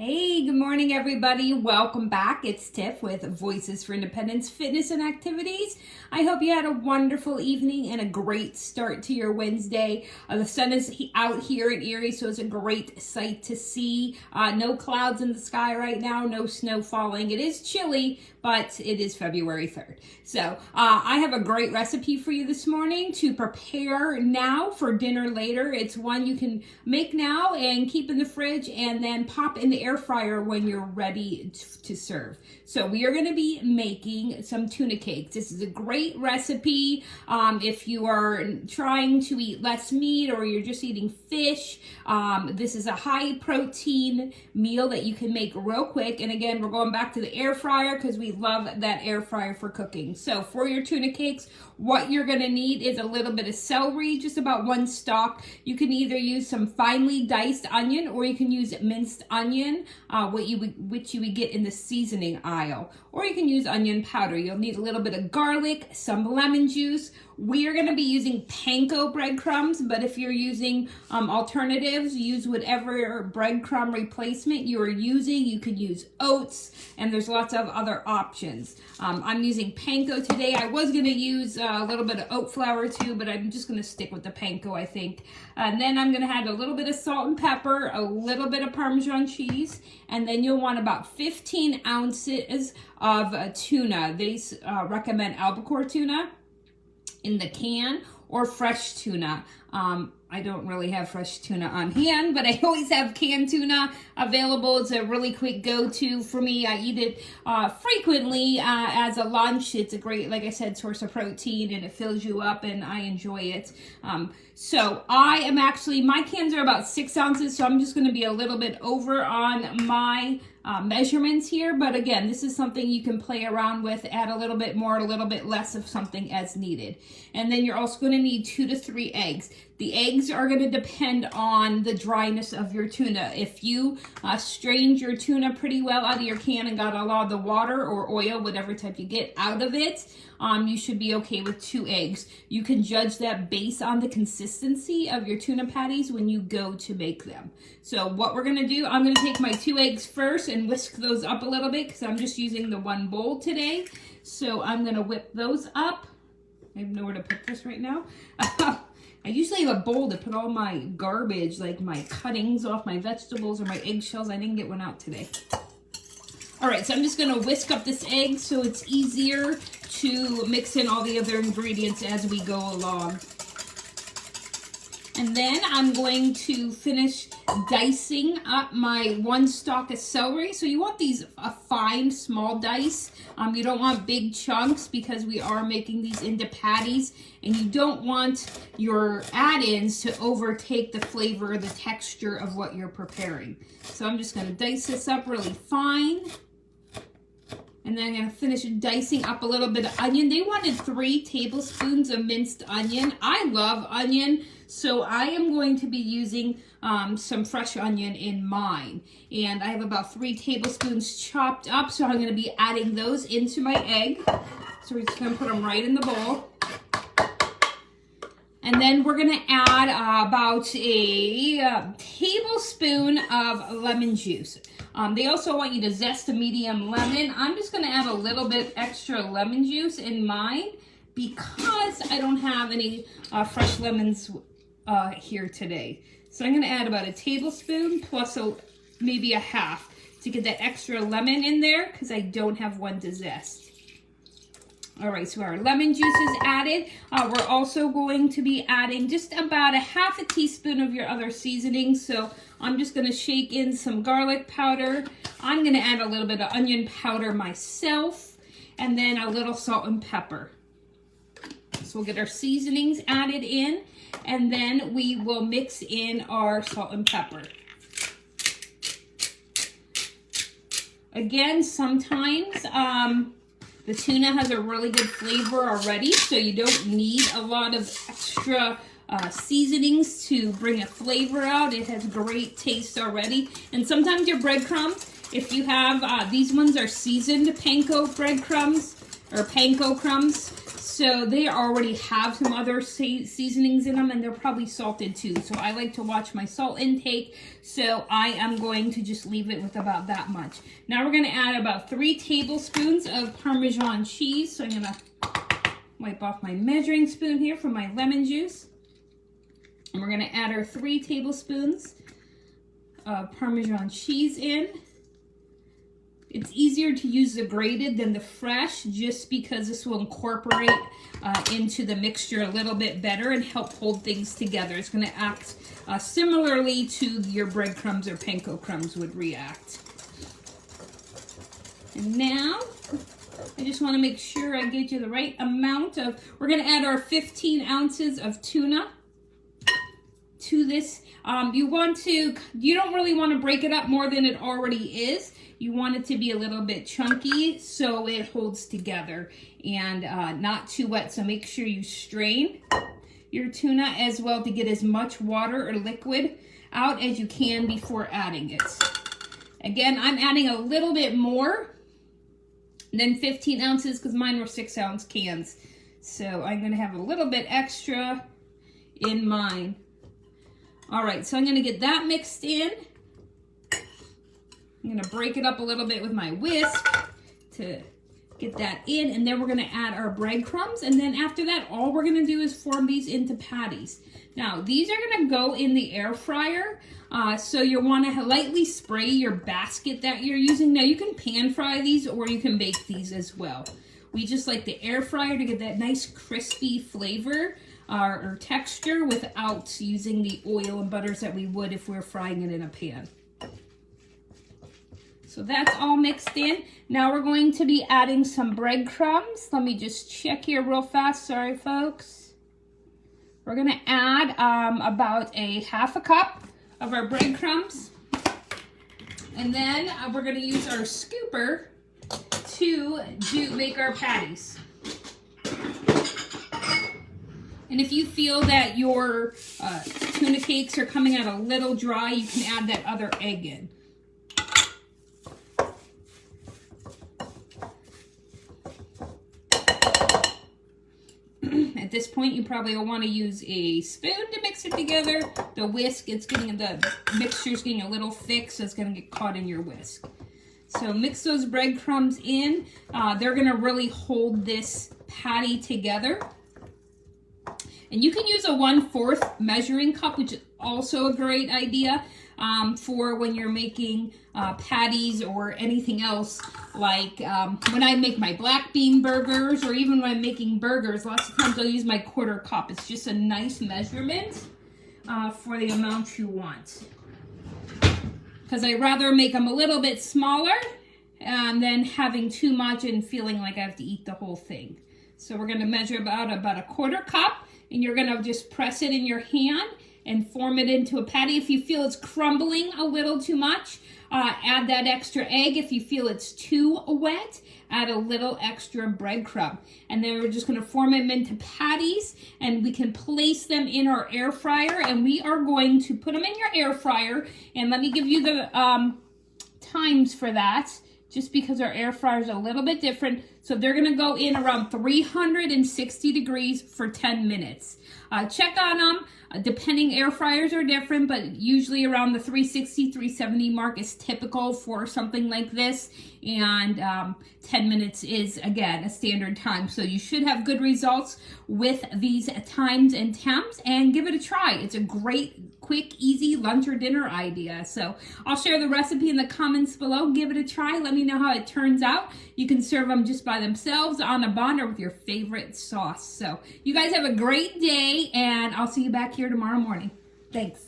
Hey, good morning, everybody. Welcome back. It's Tiff with Voices for Independence Fitness and Activities. I hope you had a wonderful evening and a great start to your Wednesday. The sun is out here in Erie, so it's a great sight to see. No clouds in the sky right now, no snow falling. It is chilly, but it is February 3rd. So I have a great recipe for you this morning to prepare now for dinner later. It's one you can make now and keep in the fridge and then pop in the air fryer when you're ready to serve. So we are going to be making some tuna cakes. This is a great recipe if you are trying to eat less meat or you're just eating fish. This is a high protein meal that you can make real quick. And again, we're going back to the air fryer because we love that air fryer for cooking. So for your tuna cakes, what you're going to need is a little bit of celery, just about one stalk. You can either use some finely diced onion or you can use minced onion, which you would get in the seasoning aisle, or you can use onion powder. You'll need a little bit of garlic, some lemon juice. We are going to be using panko breadcrumbs, but if you're using alternatives, use whatever breadcrumb replacement you are using. You could use oats, and there's lots of other options. I'm using panko today. I was going to use a little bit of oat flour too, but I'm just going to stick with the panko, I think. And then I'm going to add a little bit of salt and pepper, a little bit of Parmesan cheese, and then you'll want about 15 ounces of tuna. They recommend albacore tuna in the can or fresh tuna. I don't really have fresh tuna on hand, but I always have canned tuna available. It's a really quick go-to for me. I eat it frequently as a lunch. It's a great, like I said, source of protein, and it fills you up, and I enjoy it. So I am actually, my cans are about 6 ounces, so I'm just going to be a little bit over on my measurements here. But again, this is something you can play around with, add a little bit more, a little bit less of something as needed. And then you're also going to need 2 to 3 eggs. The eggs are going to depend on the dryness of your tuna. If you strained your tuna pretty well out of your can and got a lot of the water or oil, whatever type you get out of it, you should be okay with 2 eggs. You can judge that based on the consistency of your tuna patties when you go to make them. So what we're going to do, I'm going to take my 2 eggs first and whisk those up a little bit because I'm just using the one bowl today. So I'm going to whip those up. I have nowhere to put this right now. I usually have a bowl to put all my garbage, like my cuttings off my vegetables or my eggshells. I didn't get one out today. All right, so I'm just gonna whisk up this egg so it's easier to mix in all the other ingredients as we go along. And then I'm going to finish dicing up my 1 stalk of celery. So you want these fine, small dice. You don't want big chunks because we are making these into patties. And you don't want your add-ins to overtake the flavor or the texture of what you're preparing. So I'm just going to dice this up really fine. And then I'm going to finish dicing up a little bit of onion. They wanted 3 tablespoons of minced onion. I love onion, so I am going to be using some fresh onion in mine. And I have about 3 tablespoons chopped up, so I'm going to be adding those into my egg. So we're just going to put them right in the bowl. And then we're going to add about a tablespoon of lemon juice. They also want you to zest a medium lemon. I'm just going to add a little bit extra lemon juice in mine because I don't have any fresh lemons here today. So I'm going to add about a tablespoon plus maybe a half to get that extra lemon in there because I don't have one to zest. All right, so our lemon juice is added. We're also going to be adding just about a half a teaspoon of your other seasonings. So I'm just going to shake in some garlic powder. I'm going to add a little bit of onion powder myself, and then a little salt and pepper. So we'll get our seasonings added in, and then we will mix in our salt and pepper. Again, sometimes the tuna has a really good flavor already, so you don't need a lot of extra seasonings to bring a flavor out. It has great taste already. And sometimes your breadcrumbs, if you have, these ones are seasoned panko breadcrumbs, or panko crumbs. So they already have some other seasonings in them, and they're probably salted too. So I like to watch my salt intake. So I am going to just leave it with about that much. Now we're going to add about 3 tablespoons of Parmesan cheese. So I'm going to wipe off my measuring spoon here for my lemon juice. And we're going to add our 3 tablespoons of Parmesan cheese in. It's easier to use the grated than the fresh just because this will incorporate into the mixture a little bit better and help hold things together. It's going to act similarly to your breadcrumbs or panko crumbs would react. And now, I just want to make sure I get you the right amount of, we're going to add our 15 ounces of tuna to this. You don't really want to break it up more than it already is. You want it to be a little bit chunky so it holds together and not too wet. So make sure you strain your tuna as well to get as much water or liquid out as you can before adding it. Again, I'm adding a little bit more than 15 ounces because mine were 6-ounce cans. So I'm going to have a little bit extra in mine. All right, so I'm going to get that mixed in. I'm going to break it up a little bit with my whisk to get that in, and then we're going to add our breadcrumbs, and then after that, all we're going to do is form these into patties. Now, these are going to go in the air fryer, so you'll want to lightly spray your basket that you're using. Now, you can pan fry these, or you can bake these as well. We just like the air fryer to get that nice crispy flavor or texture without using the oil and butters that we would if we were frying it in a pan. So that's all mixed in. Now we're going to be adding some breadcrumbs. Let me just check here real fast. Sorry, folks. We're going to add about a half a cup of our breadcrumbs. And then we're going to use our scooper to make our patties. And if you feel that your tuna cakes are coming out a little dry, you can add that other egg in. At this point, you probably will want to use a spoon to mix it together. The whisk, the mixture's getting a little thick, so it's going to get caught in your whisk. So mix those breadcrumbs in. They're going to really hold this patty together. And you can use a 1/4 measuring cup, which is also a great idea for when you're making patties or anything else. Like when I make my black bean burgers, or even when I'm making burgers, lots of times I'll use my 1/4 cup. It's just a nice measurement for the amount you want. Because I'd rather make them a little bit smaller than having too much and feeling like I have to eat the whole thing. So we're going to measure about a 1/4 cup, and you're going to just press it in your hand and form it into a patty. If you feel it's crumbling a little too much, add that extra egg. If you feel it's too wet, add a little extra breadcrumb. And then we're just going to form them into patties, and we can place them in our air fryer, and we are going to put them in your air fryer. And let me give you the times for that, just because our air fryer is a little bit different. So they're going to go in around 360 degrees for 10 minutes. Check on them. Depending, air fryers are different, but usually around the 360, 370 mark is typical for something like this. And 10 minutes is, again, a standard time. So you should have good results with these times and temps, and give it a try. It's a great, quick, easy lunch or dinner idea. So I'll share the recipe in the comments below. Give it a try. Let me know how it turns out. You can serve them just by themselves on a bun or with your favorite sauce. So you guys have a great day, and I'll see you back here tomorrow morning. Thanks.